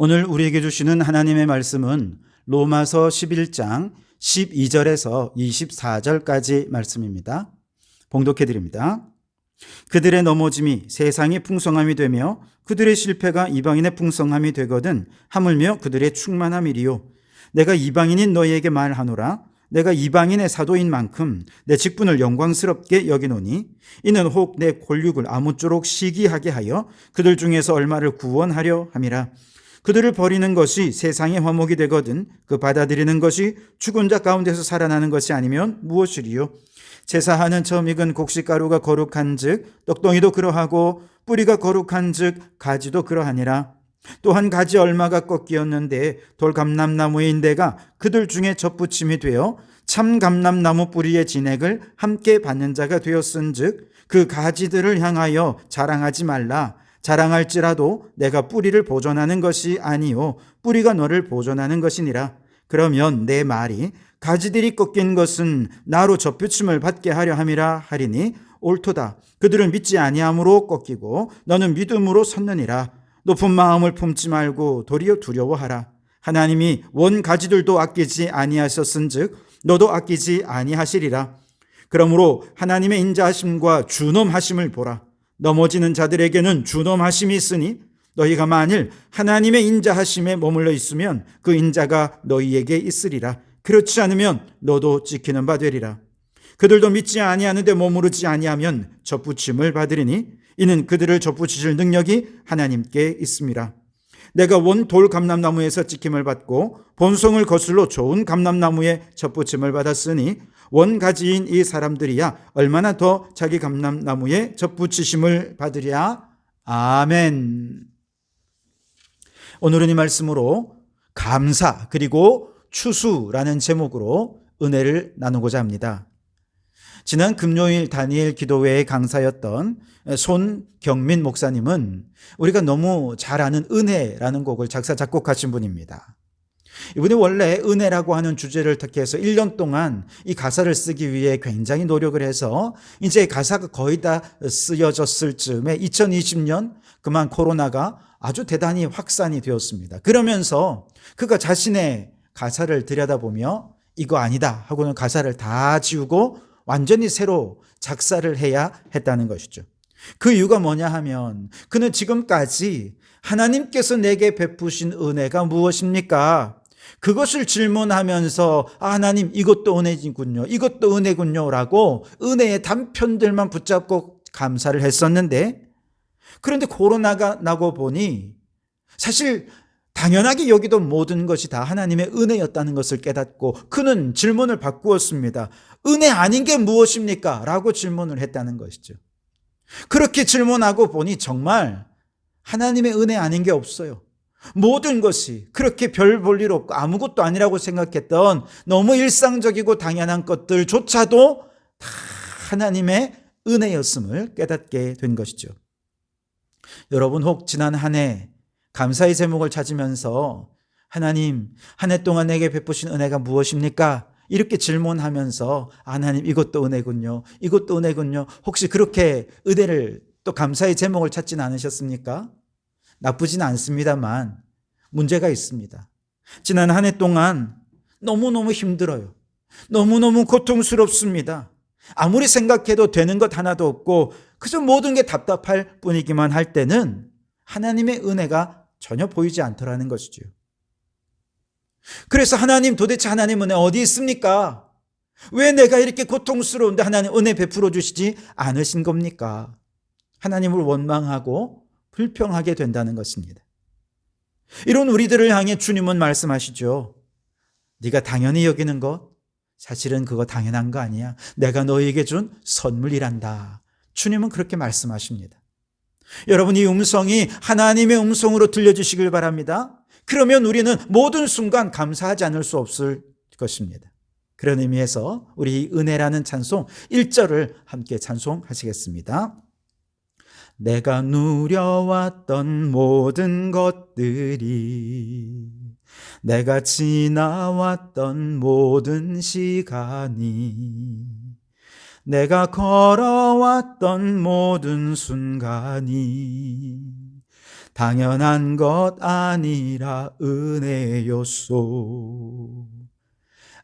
오늘 우리에게 주시는 하나님의 말씀은 로마서 11장 12절에서 24절까지 말씀입니다. 봉독해 드립니다. 그들의 넘어짐이 세상의 풍성함이 되며 그들의 실패가 이방인의 풍성함이 되거든 하물며 그들의 충만함이리요. 내가 이방인인 너희에게 말하노라. 내가 이방인의 사도인 만큼 내 직분을 영광스럽게 여기노니 이는 혹 내 권력을 아무쪼록 시기하게 하여 그들 중에서 얼마를 구원하려 함이라. 그들을 버리는 것이 세상의 화목이 되거든 그 받아들이는 것이 죽은 자 가운데서 살아나는 것이 아니면 무엇이리요. 제사하는 처음 익은 곡식가루가 거룩한 즉 떡덩이도 그러하고 뿌리가 거룩한 즉 가지도 그러하니라. 또한 가지 얼마가 꺾이었는데 돌감람나무의 인대가 그들 중에 접붙임이 되어 참 감람나무 뿌리의 진액을 함께 받는 자가 되었은즉 그 가지들을 향하여 자랑하지 말라. 자랑할지라도 내가 뿌리를 보존하는 것이 아니요 뿌리가 너를 보존하는 것이니라. 그러면 내 말이 가지들이 꺾인 것은 나로 접붙임을 받게 하려 함이라 하리니 옳도다. 그들은 믿지 아니함으로 꺾이고 너는 믿음으로 섰느니라. 높은 마음을 품지 말고 도리어 두려워하라. 하나님이 원 가지들도 아끼지 아니하셨은즉 너도 아끼지 아니하시리라. 그러므로 하나님의 인자하심과 준엄하심을 보라. 넘어지는 자들에게는 준엄하심이 있으니 너희가 만일 하나님의 인자하심에 머물러 있으면 그 인자가 너희에게 있으리라. 그렇지 않으면 너도 지키는 바 되리라. 그들도 믿지 아니하는데 머무르지 아니하면 접붙임을 받으리니 이는 그들을 접붙이실 능력이 하나님께 있습니다. 내가 원 돌 감람나무에서 지킴을 받고 본성을 거슬러 좋은 감람나무에 접붙임을 받았으니 원 가지인 이 사람들이야 얼마나 더 자기 감람나무에 접붙이심을 받으랴. 아멘. 오늘은 이 말씀으로 감사 그리고 추수라는 제목으로 은혜를 나누고자 합니다. 지난 금요일 다니엘 기도회의 강사였던 손경민 목사님은 우리가 너무 잘 아는 은혜라는 곡을 작사 작곡하신 분입니다. 이분이 원래 은혜라고 하는 주제를 택해서 1년 동안 이 가사를 쓰기 위해 굉장히 노력을 해서 이제 가사가 거의 다 쓰여졌을 즈음에 2020년 그만 코로나가 아주 대단히 확산이 되었습니다. 그러면서 그가 자신의 가사를 들여다보며 이거 아니다 하고는 가사를 다 지우고 완전히 새로 작사를 해야 했다는 것이죠. 그 이유가 뭐냐 하면 그는 지금까지 하나님께서 내게 베푸신 은혜가 무엇입니까? 그것을 질문하면서 하나님 이것도 은혜군요. 이것도 은혜군요. 라고 은혜의 단편들만 붙잡고 감사를 했었는데 그런데 코로나가 나고 보니 사실 당연하게 여기던 모든 것이 다 하나님의 은혜였다는 것을 깨닫고 그는 질문을 바꾸었습니다. 은혜 아닌 게 무엇입니까? 라고 질문을 했다는 것이죠. 그렇게 질문하고 보니 정말 하나님의 은혜 아닌 게 없어요. 모든 것이 그렇게 별 볼 일 없고 아무것도 아니라고 생각했던 너무 일상적이고 당연한 것들조차도 다 하나님의 은혜였음을 깨닫게 된 것이죠. 여러분 혹 지난 한 해 감사의 제목을 찾으면서 하나님 한 해 동안 내게 베푸신 은혜가 무엇입니까? 이렇게 질문하면서 하나님 이것도 은혜군요. 이것도 은혜군요. 혹시 그렇게 은혜를 또 감사의 제목을 찾진 않으셨습니까? 나쁘진 않습니다만 문제가 있습니다. 지난 한 해 동안 너무너무 힘들어요. 너무너무 고통스럽습니다. 아무리 생각해도 되는 것 하나도 없고 그저 모든 게 답답할 뿐이기만 할 때는 하나님의 은혜가 전혀 보이지 않더라는 것이죠. 그래서 하나님 도대체 하나님 은혜 어디 있습니까? 왜 내가 이렇게 고통스러운데 하나님 은혜 베풀어 주시지 않으신 겁니까? 하나님을 원망하고 불평하게 된다는 것입니다. 이런 우리들을 향해 주님은 말씀하시죠. 네가 당연히 여기는 것 사실은 그거 당연한 거 아니야. 내가 너에게 준 선물이란다. 주님은 그렇게 말씀하십니다. 여러분 이 음성이 하나님의 음성으로 들려주시길 바랍니다. 그러면 우리는 모든 순간 감사하지 않을 수 없을 것입니다. 그런 의미에서 우리 은혜라는 찬송 1절을 함께 찬송하시겠습니다. 내가 누려왔던 모든 것들이 내가 지나왔던 모든 시간이 내가 걸어왔던 모든 순간이 당연한 것 아니라 은혜였소.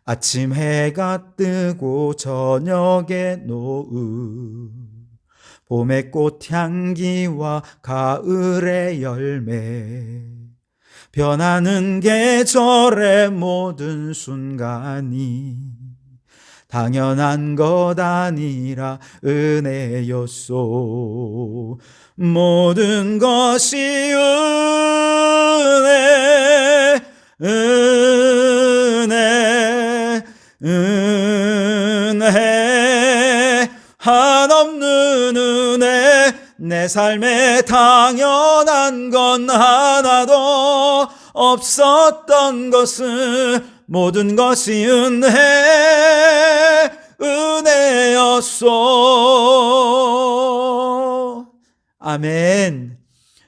아침 해가 뜨고 저녁에 노을, 봄의 꽃향기와 가을의 열매, 변하는 계절의 모든 순간이 당연한 것 아니라 은혜였소. 모든 것이 은혜, 은혜, 은혜, 한없는 은혜. 내 삶에 당연한 건 하나도 없었던 것은 모든 것이 은혜였소. 아멘.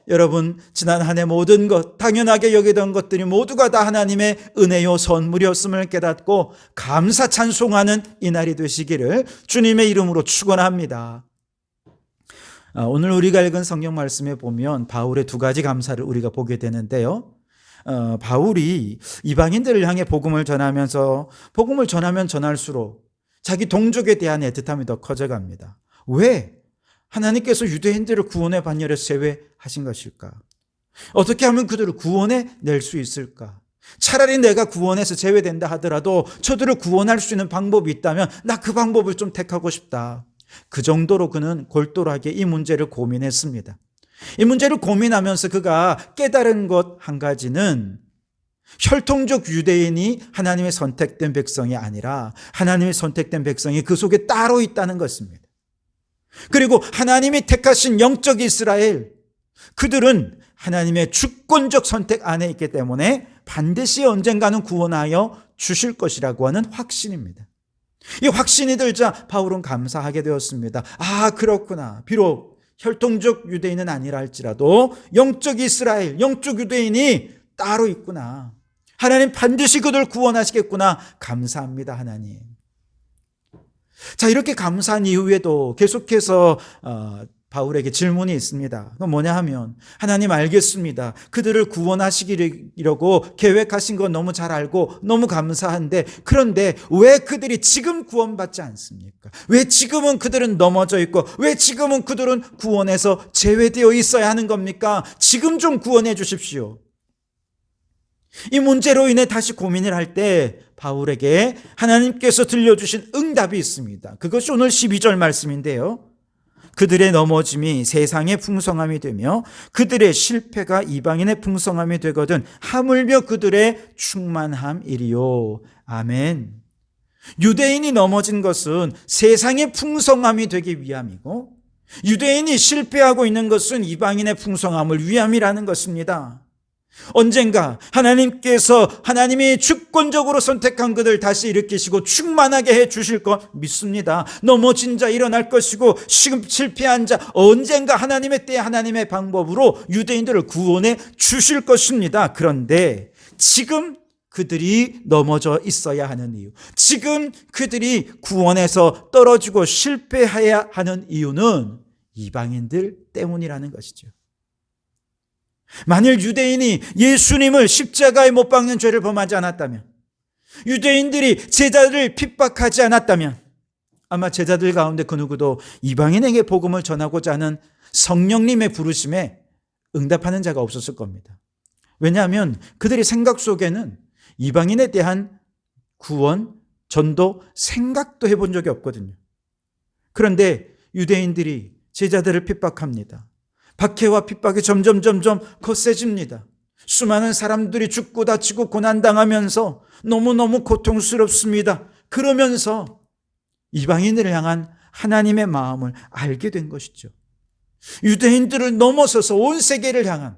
여러분, 지난 한 해 모든 것, 당연하게 여기던 것들이 모두가 다 하나님의 은혜요 선물이었음을 깨닫고 감사 찬송하는 이날이 되시기를 주님의 이름으로 축원합니다. 오늘 우리가 읽은 성경 말씀에 보면 바울의 두 가지 감사를 우리가 보게 되는데요. 바울이 이방인들을 향해 복음을 전하면서 복음을 전하면 전할수록 자기 동족에 대한 애틋함이 더 커져갑니다. 왜 하나님께서 유대인들을 구원의 반열에서 제외하신 것일까? 어떻게 하면 그들을 구원해 낼 수 있을까? 차라리 내가 구원해서 제외된다 하더라도 저들을 구원할 수 있는 방법이 있다면 나 그 방법을 좀 택하고 싶다. 그 정도로 그는 골똘하게 이 문제를 고민했습니다. 이 문제를 고민하면서 그가 깨달은 것 한 가지는 혈통적 유대인이 하나님의 선택된 백성이 아니라 하나님의 선택된 백성이 그 속에 따로 있다는 것입니다. 그리고 하나님이 택하신 영적 이스라엘, 그들은 하나님의 주권적 선택 안에 있기 때문에 반드시 언젠가는 구원하여 주실 것이라고 하는 확신입니다. 이 확신이 들자 바울은 감사하게 되었습니다. 아, 그렇구나. 비록 혈통적 유대인은 아니라 할지라도 영적 이스라엘, 영적 유대인이 따로 있구나. 하나님 반드시 그들 구원하시겠구나. 감사합니다, 하나님. 자, 이렇게 감사한 이후에도 계속해서 바울에게 질문이 있습니다. 그건 뭐냐 하면, 하나님 알겠습니다. 그들을 구원하시기려고 계획하신 건 너무 잘 알고 너무 감사한데, 그런데 왜 그들이 지금 구원받지 않습니까? 왜 지금은 그들은 넘어져 있고 왜 지금은 그들은 구원에서 제외되어 있어야 하는 겁니까? 지금 좀 구원해 주십시오. 이 문제로 인해 다시 고민을 할 때 바울에게 하나님께서 들려주신 응답이 있습니다. 그것이 오늘 12절 말씀인데요. 그들의 넘어짐이 세상의 풍성함이 되며 그들의 실패가 이방인의 풍성함이 되거든 하물며 그들의 충만함이리요. 아멘. 유대인이 넘어진 것은 세상의 풍성함이 되기 위함이고 유대인이 실패하고 있는 것은 이방인의 풍성함을 위함이라는 것입니다. 언젠가 하나님께서 하나님이 주권적으로 선택한 그들 다시 일으키시고 충만하게 해 주실 것 믿습니다. 넘어진 자 일어날 것이고 지금 실패한 자 언젠가 하나님의 때에 하나님의 방법으로 유대인들을 구원해 주실 것입니다. 그런데 지금 그들이 넘어져 있어야 하는 이유, 지금 그들이 구원에서 떨어지고 실패해야 하는 이유는 이방인들 때문이라는 것이죠. 만일 유대인이 예수님을 십자가에 못 박는 죄를 범하지 않았다면, 유대인들이 제자들을 핍박하지 않았다면 아마 제자들 가운데 그 누구도 이방인에게 복음을 전하고자 하는 성령님의 부르심에 응답하는 자가 없었을 겁니다. 왜냐하면 그들의 생각 속에는 이방인에 대한 구원, 전도 생각도 해본 적이 없거든요. 그런데 유대인들이 제자들을 핍박합니다. 박해와 핍박이 점점 거세집니다. 수많은 사람들이 죽고 다치고 고난당하면서 너무너무 고통스럽습니다. 그러면서 이방인들을 향한 하나님의 마음을 알게 된 것이죠. 유대인들을 넘어서서 온 세계를 향한,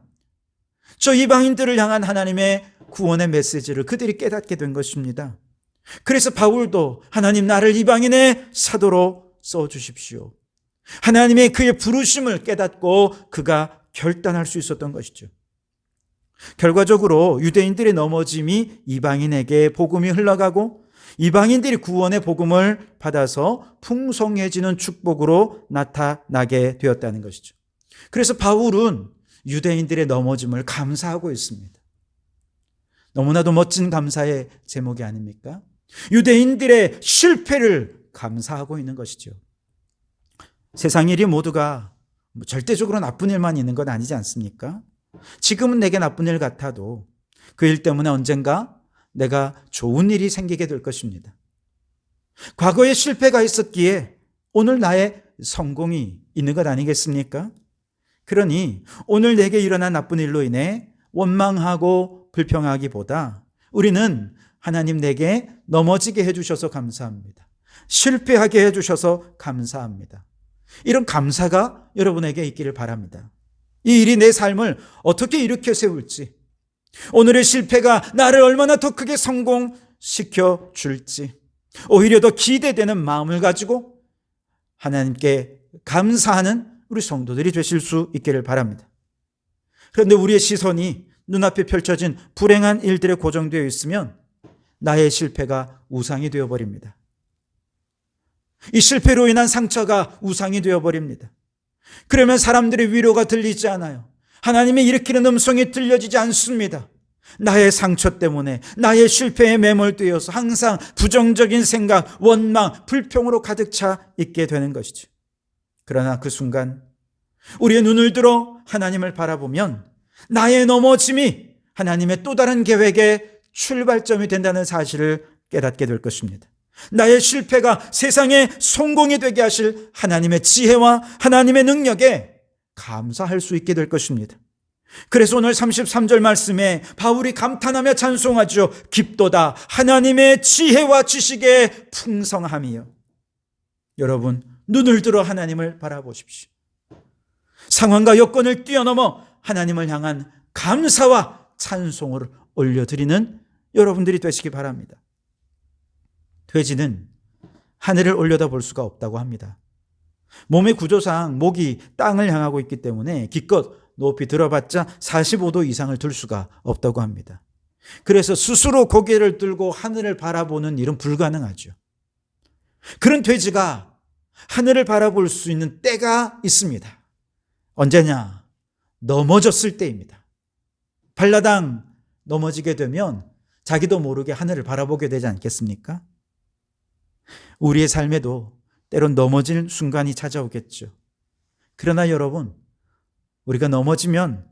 저 이방인들을 향한 하나님의 구원의 메시지를 그들이 깨닫게 된 것입니다. 그래서 바울도 하나님 나를 이방인의 사도로 써주십시오. 하나님의 그의 부르심을 깨닫고 그가 결단할 수 있었던 것이죠. 결과적으로 유대인들의 넘어짐이 이방인에게 복음이 흘러가고 이방인들이 구원의 복음을 받아서 풍성해지는 축복으로 나타나게 되었다는 것이죠. 그래서 바울은 유대인들의 넘어짐을 감사하고 있습니다. 너무나도 멋진 감사의 제목이 아닙니까? 유대인들의 실패를 감사하고 있는 것이죠. 세상 일이 모두가 절대적으로 나쁜 일만 있는 건 아니지 않습니까? 지금은 내게 나쁜 일 같아도 그 일 때문에 언젠가 내가 좋은 일이 생기게 될 것입니다. 과거에 실패가 있었기에 오늘 나의 성공이 있는 것 아니겠습니까? 그러니 오늘 내게 일어난 나쁜 일로 인해 원망하고 불평하기보다 우리는 하나님 내게 넘어지게 해주셔서 감사합니다. 실패하게 해주셔서 감사합니다. 이런 감사가 여러분에게 있기를 바랍니다. 이 일이 내 삶을 어떻게 일으켜 세울지, 오늘의 실패가 나를 얼마나 더 크게 성공시켜 줄지, 오히려 더 기대되는 마음을 가지고 하나님께 감사하는 우리 성도들이 되실 수 있기를 바랍니다. 그런데 우리의 시선이 눈앞에 펼쳐진 불행한 일들에 고정되어 있으면 나의 실패가 우상이 되어버립니다. 이 실패로 인한 상처가 우상이 되어버립니다. 그러면 사람들의 위로가 들리지 않아요. 하나님이 일으키는 음성이 들려지지 않습니다. 나의 상처 때문에 나의 실패에 매몰되어서 항상 부정적인 생각, 원망, 불평으로 가득 차 있게 되는 것이죠. 그러나 그 순간 우리의 눈을 들어 하나님을 바라보면 나의 넘어짐이 하나님의 또 다른 계획의 출발점이 된다는 사실을 깨닫게 될 것입니다. 나의 실패가 세상의 성공이 되게 하실 하나님의 지혜와 하나님의 능력에 감사할 수 있게 될 것입니다. 그래서 오늘 33절 말씀에 바울이 감탄하며 찬송하죠. 깊도다 하나님의 지혜와 지식의 풍성함이요. 여러분, 눈을 들어 하나님을 바라보십시오. 상황과 여건을 뛰어넘어 하나님을 향한 감사와 찬송을 올려드리는 여러분들이 되시기 바랍니다. 돼지는 하늘을 올려다볼 수가 없다고 합니다. 몸의 구조상 목이 땅을 향하고 있기 때문에 기껏 높이 들어봤자 45도 이상을 들 수가 없다고 합니다. 그래서 스스로 고개를 들고 하늘을 바라보는 일은 불가능하죠. 그런 돼지가 하늘을 바라볼 수 있는 때가 있습니다. 언제냐? 넘어졌을 때입니다. 발라당 넘어지게 되면 자기도 모르게 하늘을 바라보게 되지 않겠습니까? 우리의 삶에도 때론 넘어질 순간이 찾아오겠죠. 그러나 여러분, 우리가 넘어지면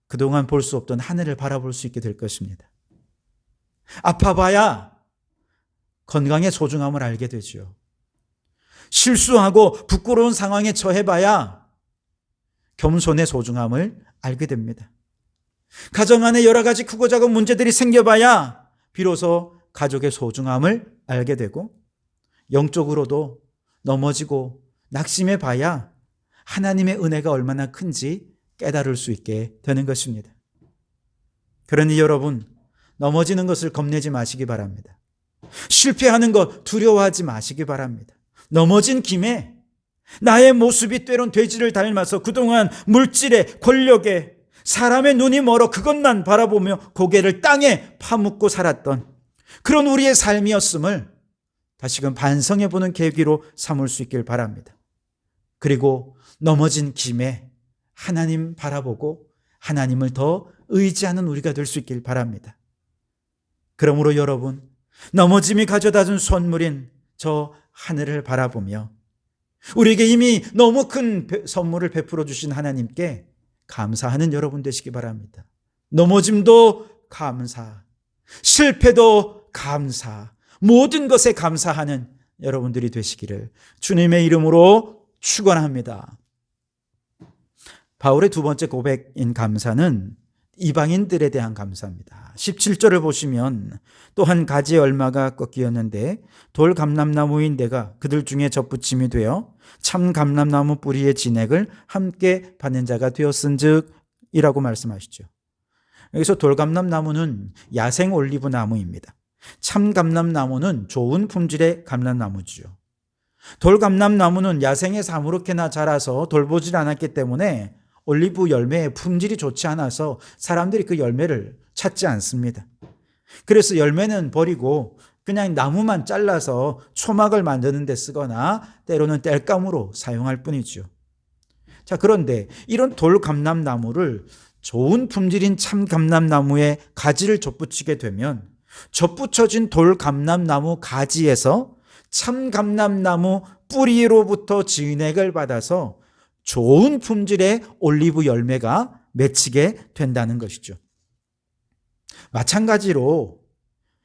그동안 볼 수 없던 하늘을 바라볼 수 있게 될 것입니다. 아파봐야 건강의 소중함을 알게 되죠. 실수하고 부끄러운 상황에 처해봐야 겸손의 소중함을 알게 됩니다. 가정 안에 여러 가지 크고 작은 문제들이 생겨봐야 비로소 가족의 소중함을 알게 되고, 영적으로도 넘어지고 낙심해 봐야 하나님의 은혜가 얼마나 큰지 깨달을 수 있게 되는 것입니다. 그러니 여러분, 넘어지는 것을 겁내지 마시기 바랍니다. 실패하는 것 두려워하지 마시기 바랍니다. 넘어진 김에 나의 모습이 때론 돼지를 닮아서 그동안 물질에, 권력에, 사람의 눈이 멀어 그것만 바라보며 고개를 땅에 파묻고 살았던 그런 우리의 삶이었음을 다시금 반성해보는 계기로 삼을 수 있길 바랍니다. 그리고 넘어진 김에 하나님 바라보고 하나님을 더 의지하는 우리가 될 수 있길 바랍니다. 그러므로 여러분, 넘어짐이 가져다준 선물인 저 하늘을 바라보며 우리에게 이미 너무 큰 선물을 베풀어 주신 하나님께 감사하는 여러분 되시기 바랍니다. 넘어짐도 감사, 실패도 감사, 모든 것에 감사하는 여러분들이 되시기를 주님의 이름으로 축원합니다. 바울의 두 번째 고백인 감사는 이방인들에 대한 감사입니다. 17절을 보시면 또 한 가지 얼마가 꺾이었는데 돌 감람나무인 내가 그들 중에 접붙임이 되어 참 감람나무 뿌리의 진액을 함께 받는 자가 되었은즉 이라고 말씀하시죠. 여기서 돌 감람나무는 야생 올리브 나무입니다. 참 감람나무는 좋은 품질의 감람나무죠. 돌 감람나무는 야생에서 아무렇게나 자라서 돌보질 않았기 때문에 올리브 열매의 품질이 좋지 않아서 사람들이 그 열매를 찾지 않습니다. 그래서 열매는 버리고 그냥 나무만 잘라서 초막을 만드는 데 쓰거나 때로는 땔감으로 사용할 뿐이죠. 자, 그런데 이런 돌감람나무를 좋은 품질인 참감람나무에 가지를 접붙이게 되면 접붙여진 돌감람나무 가지에서 참감람나무 뿌리로부터 진액을 받아서 좋은 품질의 올리브 열매가 맺히게 된다는 것이죠. 마찬가지로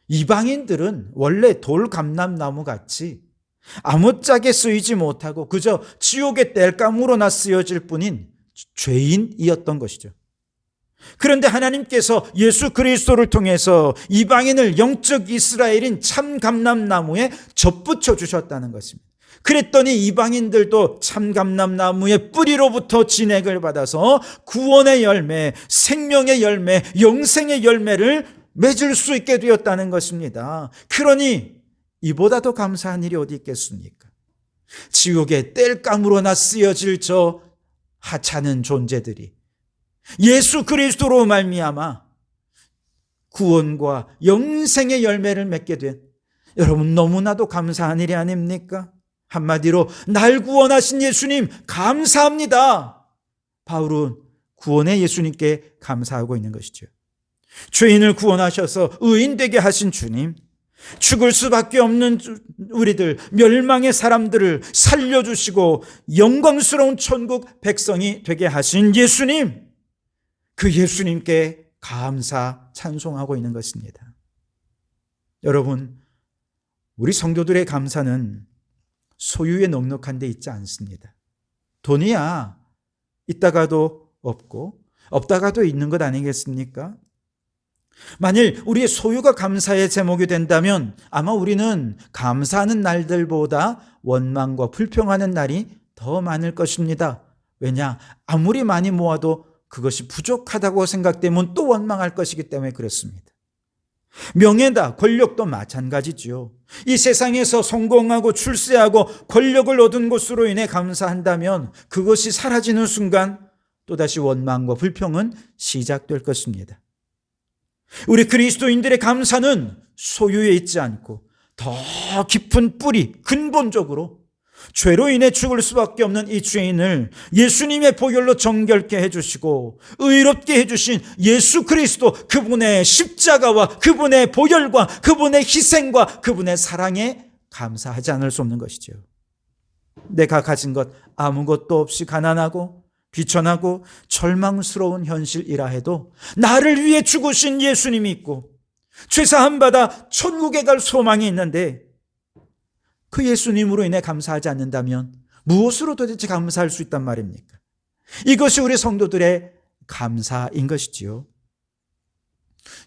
이방인들은 원래 돌감람나무 같이 아무짝에 쓰이지 못하고 그저 지옥의 땔감으로나 쓰여질 뿐인 죄인이었던 것이죠. 그런데 하나님께서 예수 그리스도를 통해서 이방인을 영적 이스라엘인 참감람나무에 접붙여 주셨다는 것입니다. 그랬더니 이방인들도 참감람나무의 뿌리로부터 진액을 받아서 구원의 열매, 생명의 열매, 영생의 열매를 맺을 수 있게 되었다는 것입니다. 그러니 이보다 더 감사한 일이 어디 있겠습니까? 지옥의 땔감으로나 쓰여질 저 하찮은 존재들이 예수 그리스도로 말미암아 구원과 영생의 열매를 맺게 된, 여러분 너무나도 감사한 일이 아닙니까? 한마디로 날 구원하신 예수님 감사합니다. 바울은 구원의 예수님께 감사하고 있는 것이죠. 죄인을 구원하셔서 의인 되게 하신 주님, 죽을 수밖에 없는 우리들, 멸망의 사람들을 살려주시고 영광스러운 천국 백성이 되게 하신 예수님, 그 예수님께 감사 찬송하고 있는 것입니다. 여러분, 우리 성도들의 감사는 소유에 넉넉한 데 있지 않습니다. 돈이야 있다가도 없고 없다가도 있는 것 아니겠습니까? 만일 우리의 소유가 감사의 제목이 된다면 아마 우리는 감사하는 날들보다 원망과 불평하는 날이 더 많을 것입니다. 왜냐? 아무리 많이 모아도 그것이 부족하다고 생각되면 또 원망할 것이기 때문에 그렇습니다. 명예다, 권력도 마찬가지지요. 이 세상에서 성공하고 출세하고 권력을 얻은 것으로 인해 감사한다면 그것이 사라지는 순간 또다시 원망과 불평은 시작될 것입니다. 우리 그리스도인들의 감사는 소유에 있지 않고 더 깊은 뿌리, 근본적으로 죄로 인해 죽을 수밖에 없는 이 죄인을 예수님의 보혈로 정결케 해주시고 의롭게 해주신 예수 그리스도, 그분의 십자가와 그분의 보혈과 그분의 희생과 그분의 사랑에 감사하지 않을 수 없는 것이죠. 내가 가진 것 아무것도 없이 가난하고 비천하고 절망스러운 현실이라 해도 나를 위해 죽으신 예수님이 있고 죄사함 받아 천국에 갈 소망이 있는데 그 예수님으로 인해 감사하지 않는다면 무엇으로 도대체 감사할 수 있단 말입니까? 이것이 우리 성도들의 감사인 것이지요.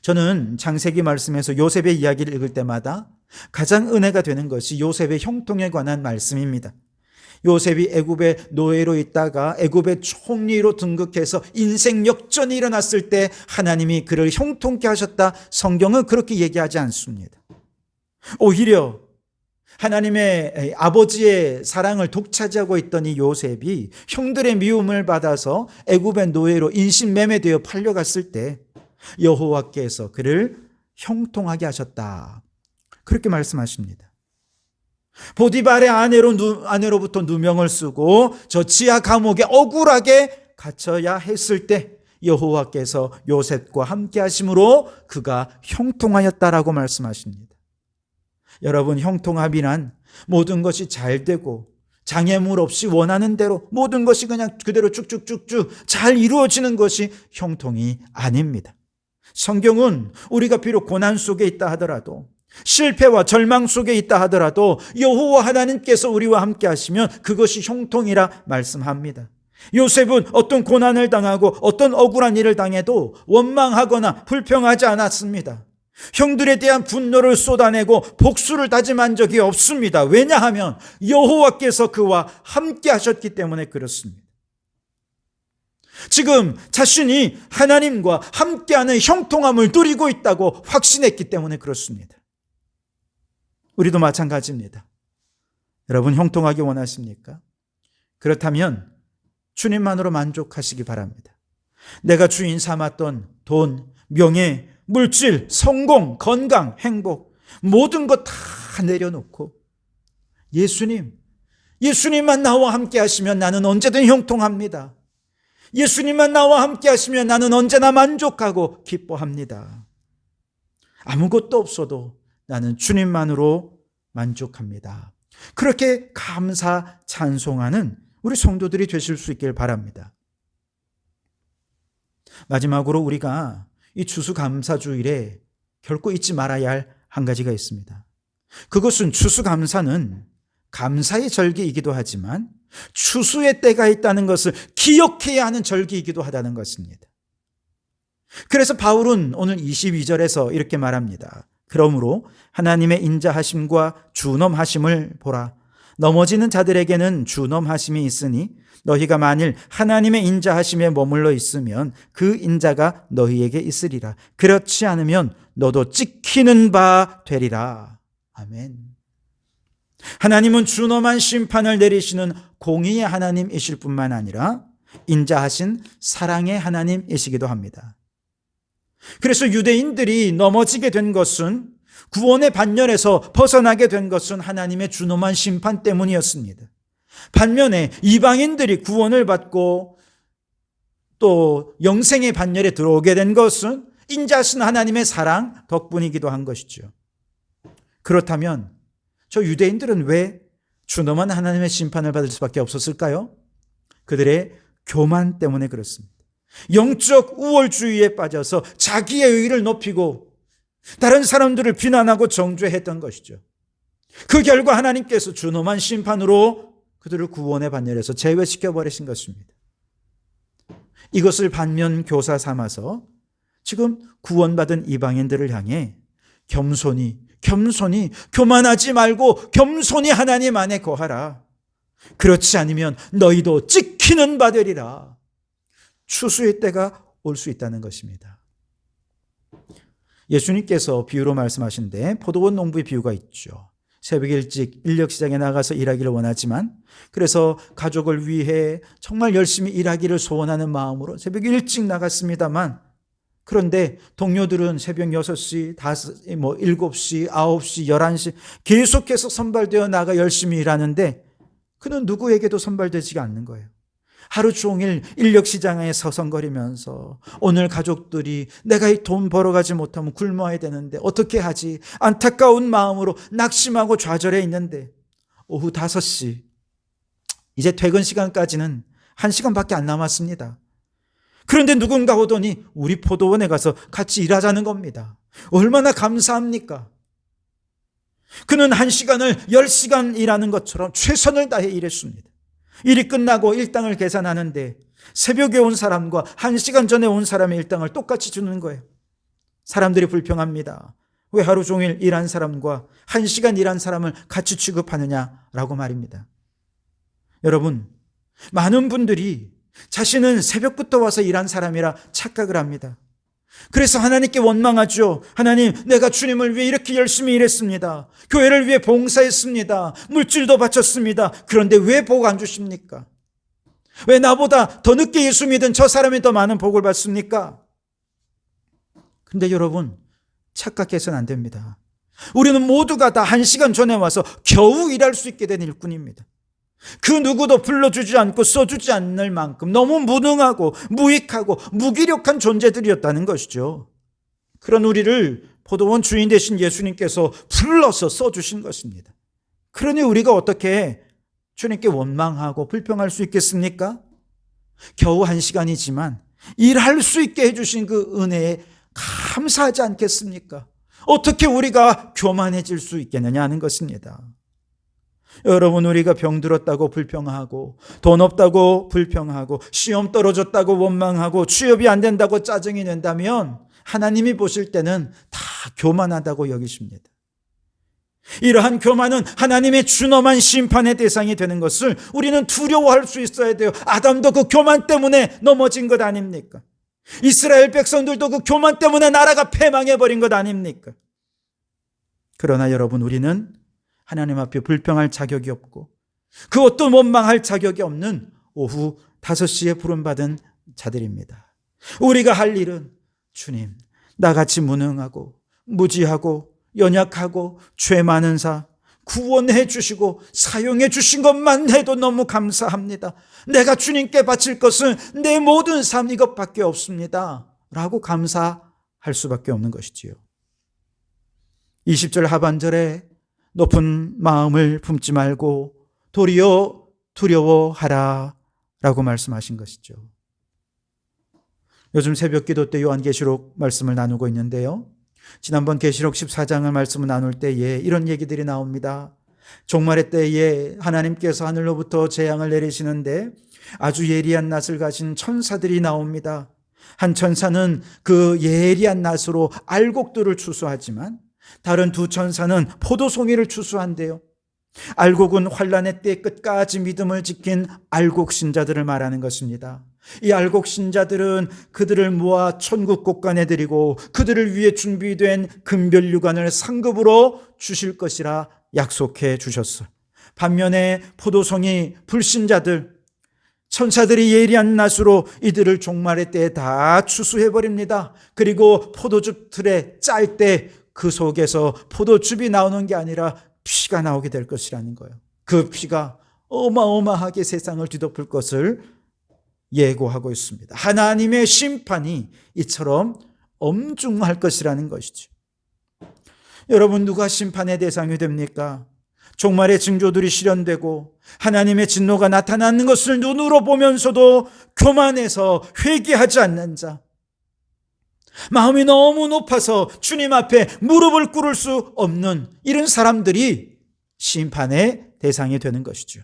저는 창세기 말씀에서 요셉의 이야기를 읽을 때마다 가장 은혜가 되는 것이 요셉의 형통에 관한 말씀입니다. 요셉이 애굽의 노예로 있다가 애굽의 총리로 등극해서 인생 역전이 일어났을 때 하나님이 그를 형통케 하셨다. 성경은 그렇게 얘기하지 않습니다. 오히려 하나님의 아버지의 사랑을 독차지하고 있던 이 요셉이 형들의 미움을 받아서 애굽의 노예로 인신매매되어 팔려갔을 때 여호와께서 그를 형통하게 하셨다. 그렇게 말씀하십니다. 보디발의 아내로부터 누명을 쓰고 저 지하 감옥에 억울하게 갇혀야 했을 때 여호와께서 요셉과 함께 하심으로 그가 형통하였다라고 말씀하십니다. 여러분, 형통함이란 모든 것이 잘 되고 장애물 없이 원하는 대로 모든 것이 그냥 그대로 쭉쭉쭉쭉 잘 이루어지는 것이 형통이 아닙니다. 성경은 우리가 비록 고난 속에 있다 하더라도 실패와 절망 속에 있다 하더라도 여호와 하나님께서 우리와 함께 하시면 그것이 형통이라 말씀합니다. 요셉은 어떤 고난을 당하고 어떤 억울한 일을 당해도 원망하거나 불평하지 않았습니다. 형들에 대한 분노를 쏟아내고 복수를 다짐한 적이 없습니다. 왜냐하면 여호와께서 그와 함께 하셨기 때문에 그렇습니다. 지금 자신이 하나님과 함께하는 형통함을 누리고 있다고 확신했기 때문에 그렇습니다. 우리도 마찬가지입니다. 여러분, 형통하기 원하십니까? 그렇다면 주님만으로 만족하시기 바랍니다. 내가 주인 삼았던 돈, 명예, 물질, 성공, 건강, 행복 모든 것 다 내려놓고 예수님, 예수님만 나와 함께 하시면 나는 언제든 형통합니다. 예수님만 나와 함께 하시면 나는 언제나 만족하고 기뻐합니다. 아무것도 없어도 나는 주님만으로 만족합니다. 그렇게 감사 찬송하는 우리 성도들이 되실 수 있길 바랍니다. 마지막으로 우리가 이 추수감사주일에 결코 잊지 말아야 할 한 가지가 있습니다. 그것은 추수감사는 감사의 절기이기도 하지만 추수의 때가 있다는 것을 기억해야 하는 절기이기도 하다는 것입니다. 그래서 바울은 오늘 22절에서 이렇게 말합니다. 그러므로 하나님의 인자하심과 준엄하심을 보라. 넘어지는 자들에게는 준엄하심이 있으니 너희가 만일 하나님의 인자하심에 머물러 있으면 그 인자가 너희에게 있으리라. 그렇지 않으면 너도 찍히는 바 되리라. 아멘. 하나님은 준엄한 심판을 내리시는 공의의 하나님이실 뿐만 아니라 인자하신 사랑의 하나님이시기도 합니다. 그래서 유대인들이 넘어지게 된 것은, 구원의 반열에서 벗어나게 된 것은 하나님의 준엄한 심판 때문이었습니다. 반면에 이방인들이 구원을 받고 또 영생의 반열에 들어오게 된 것은 인자하신 하나님의 사랑 덕분이기도 한 것이죠. 그렇다면 저 유대인들은 왜 준엄한 하나님의 심판을 받을 수밖에 없었을까요? 그들의 교만 때문에 그렇습니다. 영적 우월주의에 빠져서 자기의 의의를 높이고 다른 사람들을 비난하고 정죄했던 것이죠. 그 결과 하나님께서 준엄한 심판으로 그들을 구원의 반열에서 제외시켜 버리신 것입니다. 이것을 반면 교사 삼아서 지금 구원받은 이방인들을 향해 겸손히 교만하지 말고 겸손히 하나님 안에 거하라. 그렇지 않으면 너희도 찍히는 바 되리라. 추수의 때가 올 수 있다는 것입니다. 예수님께서 비유로 말씀하신데 포도원 농부의 비유가 있죠. 새벽 일찍 인력 시장에 나가서 일하기를 원하지만, 그래서 가족을 위해 정말 열심히 일하기를 소원하는 마음으로 새벽 일찍 나갔습니다만, 그런데 동료들은 새벽 6시, 7시, 9시, 11시 계속해서 선발되어 나가 열심히 일하는데 그는 누구에게도 선발되지가 않는 거예요. 하루 종일 인력시장에 서성거리면서 오늘 가족들이 내가 이 돈 벌어가지 못하면 굶어야 되는데 어떻게 하지? 안타까운 마음으로 낙심하고 좌절해 있는데 오후 5시, 이제 퇴근 시간까지는 1시간밖에 안 남았습니다. 그런데 누군가 오더니 우리 포도원에 가서 같이 일하자는 겁니다. 얼마나 감사합니까? 그는 1시간을 10시간 일하는 것처럼 최선을 다해 일했습니다. 일이 끝나고 일당을 계산하는데 새벽에 온 사람과 1시간 전에 온 사람의 일당을 똑같이 주는 거예요. 사람들이 불평합니다. 왜 하루 종일 일한 사람과 1시간 일한 사람을 같이 취급하느냐라고 말입니다. 여러분, 많은 분들이 자신은 새벽부터 와서 일한 사람이라 착각을 합니다. 그래서 하나님께 원망하죠. 하나님, 내가 주님을 위해 이렇게 열심히 일했습니다. 교회를 위해 봉사했습니다. 물질도 바쳤습니다. 그런데 왜 복 안 주십니까? 왜 나보다 더 늦게 예수 믿은 저 사람이 더 많은 복을 받습니까? 근데 여러분, 착각해서는 안 됩니다. 우리는 모두가 다 1시간 전에 와서 겨우 일할 수 있게 된 일꾼입니다. 그 누구도 불러주지 않고 써주지 않을 만큼 너무 무능하고 무익하고 무기력한 존재들이었다는 것이죠. 그런 우리를 포도원 주인 되신 예수님께서 불러서 써주신 것입니다. 그러니 우리가 어떻게 주님께 원망하고 불평할 수 있겠습니까? 겨우 1시간이지만 일할 수 있게 해주신 그 은혜에 감사하지 않겠습니까? 어떻게 우리가 교만해질 수 있겠느냐 하는 것입니다. 여러분, 우리가 병들었다고 불평하고 돈 없다고 불평하고 시험 떨어졌다고 원망하고 취업이 안 된다고 짜증이 낸다면 하나님이 보실 때는 다 교만하다고 여기십니다. 이러한 교만은 하나님의 준엄한 심판의 대상이 되는 것을 우리는 두려워할 수 있어야 돼요. 아담도 그 교만 때문에 넘어진 것 아닙니까? 이스라엘 백성들도 그 교만 때문에 나라가 패망해버린 것 아닙니까? 그러나 여러분, 우리는 하나님 앞에 불평할 자격이 없고 그것도 원망할 자격이 없는 오후 5시에 부름받은 자들입니다. 우리가 할 일은 주님, 나같이 무능하고 무지하고 연약하고 죄 많은 자, 구원해 주시고 사용해 주신 것만 해도 너무 감사합니다. 내가 주님께 바칠 것은 내 모든 삶 이것밖에 없습니다. 라고 감사할 수밖에 없는 것이지요. 20절 하반절에 높은 마음을 품지 말고 도리어 두려워하라 라고 말씀하신 것이죠. 요즘 새벽 기도 때 요한계시록 말씀을 나누고 있는데요. 지난번 계시록 14장을 말씀을 나눌 때에 이런 얘기들이 나옵니다. 종말의 때에 하나님께서 하늘로부터 재앙을 내리시는데 아주 예리한 낫을 가진 천사들이 나옵니다. 한 천사는 그 예리한 낫으로 알곡들을 추수하지만 다른 두 천사는 포도송이를 추수한대요. 알곡은 환란의 때 끝까지 믿음을 지킨 알곡 신자들을 말하는 것입니다. 이 알곡 신자들은 그들을 모아 천국 곳간에 드리고 그들을 위해 준비된 금별유관을 상급으로 주실 것이라 약속해 주셨어요. 반면에 포도송이 불신자들, 천사들이 예리한 낫으로 이들을 종말의 때에 다 추수해버립니다. 그리고 포도즙 틀에 짤 때 그 속에서 포도즙이 나오는 게 아니라 피가 나오게 될 것이라는 거예요. 그 피가 어마어마하게 세상을 뒤덮을 것을 예고하고 있습니다. 하나님의 심판이 이처럼 엄중할 것이라는 것이죠. 여러분, 누가 심판의 대상이 됩니까? 종말의 징조들이 실현되고 하나님의 진노가 나타나는 것을 눈으로 보면서도 교만해서 회개하지 않는 자, 마음이 너무 높아서 주님 앞에 무릎을 꿇을 수 없는 이런 사람들이 심판의 대상이 되는 것이죠.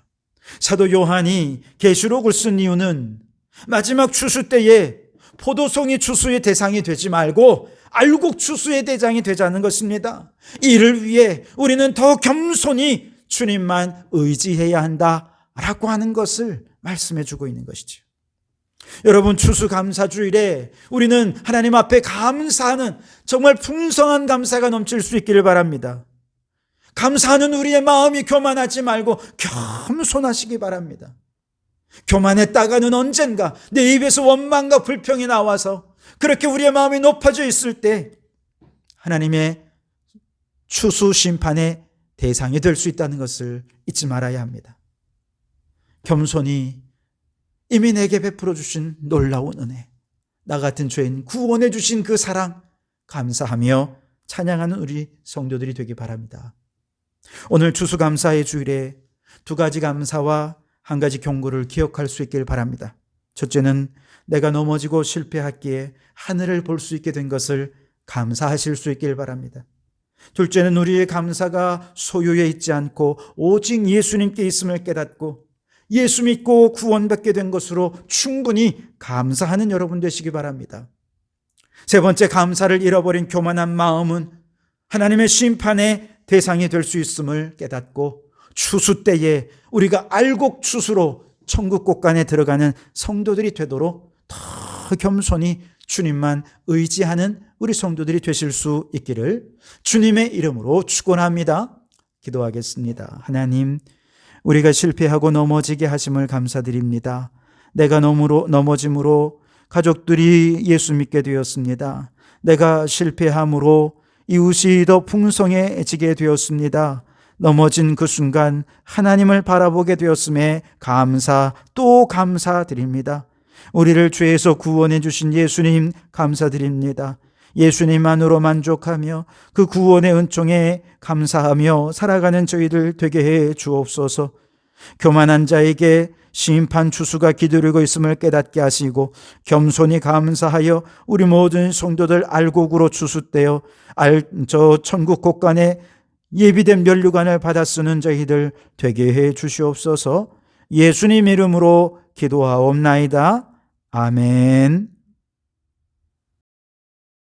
사도 요한이 계시록을 쓴 이유는 마지막 추수 때에 포도송이 추수의 대상이 되지 말고 알곡 추수의 대상이 되자는 것입니다. 이를 위해 우리는 더 겸손히 주님만 의지해야 한다라고 하는 것을 말씀해 주고 있는 것이죠. 여러분, 추수감사주일에 우리는 하나님 앞에 감사하는 정말 풍성한 감사가 넘칠 수 있기를 바랍니다. 감사하는 우리의 마음이 교만하지 말고 겸손하시기 바랍니다. 교만했다가는 언젠가 내 입에서 원망과 불평이 나와서 그렇게 우리의 마음이 높아져 있을 때 하나님의 추수 심판의 대상이 될 수 있다는 것을 잊지 말아야 합니다. 겸손히 이미 내게 베풀어 주신 놀라운 은혜, 나 같은 죄인 구원해 주신 그 사랑 감사하며 찬양하는 우리 성도들이 되기 바랍니다. 오늘 추수감사의 주일에 두 가지 감사와 한 가지 경고를 기억할 수 있길 바랍니다. 첫째는 내가 넘어지고 실패했기에 하늘을 볼 수 있게 된 것을 감사하실 수 있길 바랍니다. 둘째는 우리의 감사가 소유에 있지 않고 오직 예수님께 있음을 깨닫고 예수 믿고 구원받게 된 것으로 충분히 감사하는 여러분 되시기 바랍니다. 세 번째, 감사를 잃어버린 교만한 마음은 하나님의 심판의 대상이 될 수 있음을 깨닫고 추수 때에 우리가 알곡 추수로 천국 곳간에 들어가는 성도들이 되도록 더 겸손히 주님만 의지하는 우리 성도들이 되실 수 있기를 주님의 이름으로 축원합니다. 기도하겠습니다. 하나님, 우리가 실패하고 넘어지게 하심을 감사드립니다. 내가 넘어짐으로 가족들이 예수 믿게 되었습니다. 내가 실패함으로 이웃이 더 풍성해지게 되었습니다. 넘어진 그 순간 하나님을 바라보게 되었음에 감사 또 감사드립니다. 우리를 죄에서 구원해 주신 예수님 감사드립니다. 예수님만으로 만족하며 그 구원의 은총에 감사하며 살아가는 저희들 되게 해 주옵소서. 교만한 자에게 심판 추수가 기다리고 있음을 깨닫게 하시고 겸손히 감사하여 우리 모든 성도들 알곡으로 추수되어 저 천국 곳간에 예비된 면류관을 받아 쓰는 저희들 되게 해 주시옵소서. 예수님 이름으로 기도하옵나이다. 아멘.